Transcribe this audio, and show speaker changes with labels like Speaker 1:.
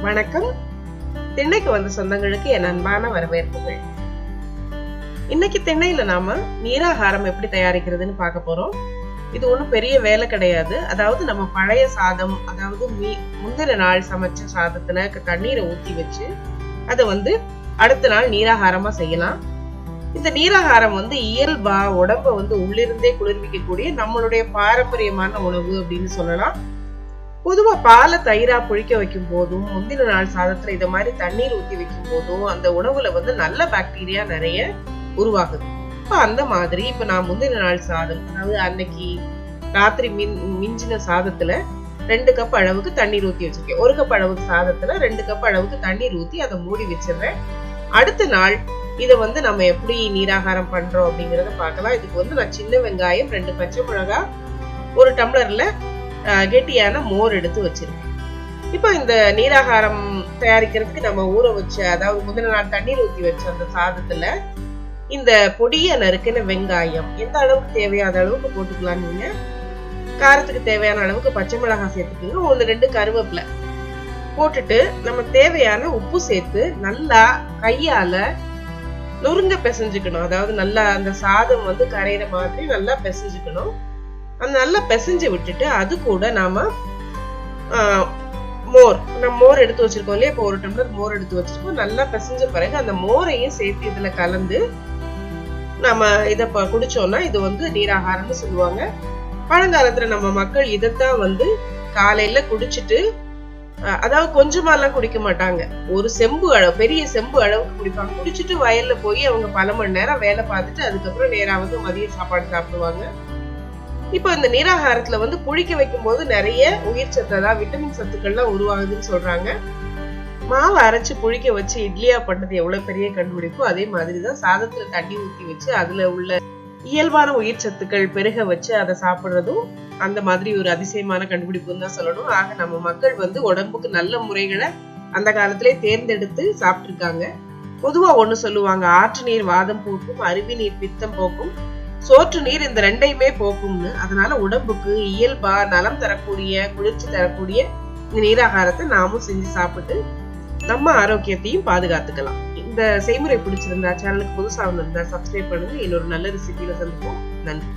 Speaker 1: வணக்கம். திண்ணைக்கு வந்த சொந்தங்களுக்கு என் அன்பான வரவேற்புகள். இன்னைக்கு திண்ணையில நாம நீராகாரம் எப்படி தயாரிக்கிறதுன்னு பார்க்க போறோம். இது ஒண்ணும் பெரிய வேலை கிடையாது. அதாவது நம்ம பழைய சாதம், அதாவது முந்தின நாள் சமைச்ச சாதத்துல தண்ணீரை ஊத்தி வச்சு அதை அடுத்த நாள் நீராகாரமா செய்யலாம். இந்த நீராகாரம் இயல்பா உடம்ப உள்ளிருந்தே குளிர்விக்கக்கூடிய நம்மளுடைய பாரம்பரியமான உணவு அப்படின்னு சொல்லலாம். பொதுவா பாலை தயிரா புளிக்க வைக்கும் போதும், முந்தின நாள் சாதத்துல இத மாதிரி தண்ணீர் ஊத்தி வைக்கும் போதும் அந்த உணவுல நல்ல பாக்டீரியா நிறைய உருவாகுது. இப்ப அந்த மாதிரி இப்ப நான் முந்தின நாள் சாதம், அதாவது அன்னைக்கு ராத்திரி மிஞ்சின சாதத்துல 2 கப் அளவுக்கு தண்ணீர் ஊத்தி வச்சிருக்கேன். 1 கப் அளவுக்கு சாதத்துல 2 கப் அளவுக்கு தண்ணீர் ஊத்தி அதை மூடி வச்சிடுறேன். அடுத்த நாள் இதை நம்ம எப்படி நீராகாரம் பண்றோம் அப்படிங்கறத பார்க்கலாம். இதுக்கு நான் சின்ன வெங்காயம், 2 பச்சை மிளகாய், 1 டம்ளர்ல கெட்டியான மோர் எடுத்து வச்சிருக்கேன். இப்ப இந்த நீராகாரம் தயாரிக்கிறதுக்கு நம்ம ஊற வச்ச, அதாவது முந்தின நாள் தண்ணீர் ஊத்தி வச்ச அந்த சாதத்துல இந்த பொடிய நறுக்கின வெங்காயம் எந்த அளவுக்கு தேவையான அளவுக்கு போட்டுக்கலாம். நீங்க காரத்துக்கு தேவையான அளவுக்கு பச்சை மிளகாய் சேர்த்துக்கோங்க. 1-2 கருவேப்பிலை போட்டுட்டு நம்ம தேவையான உப்பு சேர்த்து நல்லா கையால நொறுங்க பிசைஞ்சுக்கணும். அதாவது நல்லா அந்த சாதம் கரையிற மாதிரி நல்லா பிசைஞ்சுக்கணும். அந்த நல்லா பிசைஞ்சு விட்டுட்டு அது கூட நாம மோர் எடுத்து வச்சிருக்கோம் இல்லையா. இப்போ 1 டம்ளர் மோர் எடுத்து வச்சிருக்கோம். நல்லா பிசைஞ்ச பிறகு அந்த மோரையும் சேர்த்து இதுல கலந்து நம்ம இத குடிச்சோம்னா இது நீராகாரம்னு சொல்லுவாங்க. பழங்காலத்துல நம்ம மக்கள் இதைத்தான் காலையில குடிச்சிட்டு, அதாவது கொஞ்சமா எல்லாம் குடிக்க மாட்டாங்க, ஒரு செம்பு அளவு, பெரிய செம்பு அளவுக்கு குடிப்பாங்க. குடிச்சிட்டு வயல்ல போய் அவங்க பல மணி நேரம் வேலை பார்த்துட்டு அதுக்கப்புறம் நேரா மதிய சாப்பாடு சாப்பிடுவாங்க. இப்ப இந்த நீராகாரத்துல புளிக்க வைக்கும் போது நிறைய உயிர் சத்து, அதாவது விட்டமின் சத்துக்கள்லாம் உருவாகுதுன்னு சொல்றாங்க. மாவை அரைச்சு புளிக்க வச்சு இட்லியா பண்ணது எவ்வளவு பெரிய கண்டுபிடிப்போ அதே மாதிரிதான் சாதத்துல தண்ணி ஊத்தி வச்சு அதுல உள்ள இயல்பான உயிர் சத்துக்கள் பெருக வச்சு அதை சாப்பிடுறதும் அந்த மாதிரி ஒரு அதிசயமான கண்டுபிடிப்புன்னு தான் சொல்லணும். ஆக நம்ம மக்கள் உடம்புக்கு நல்ல முறைகளை அந்த காலத்திலே தேர்ந்தெடுத்து சாப்பிட்டுருக்காங்க. பொதுவா ஒண்ணு சொல்லுவாங்க, ஆற்று நீர் வாதம் போக்கும், அருவி நீர் பித்தம் போக்கும், சோற்று நீர் இந்த 2யுமே போக்கும்னு. அதனால உடம்புக்கு இயல்பா நலம் தரக்கூடிய, குளிர்ச்சி தரக்கூடிய இந்த நீராகாரத்தை நாமும் செஞ்சு சாப்பிட்டு நம்ம ஆரோக்கியத்தையும் பாதுகாத்துக்கலாம். இந்த செய்முறை பிடிச்சிருந்தா சேனலுக்கு புதுசா வந்திருந்தா சப்ஸ்கிரைப் பண்ணுங்க. இன்னொரு நல்ல ரெசிபியில சந்திப்போம். நன்றி.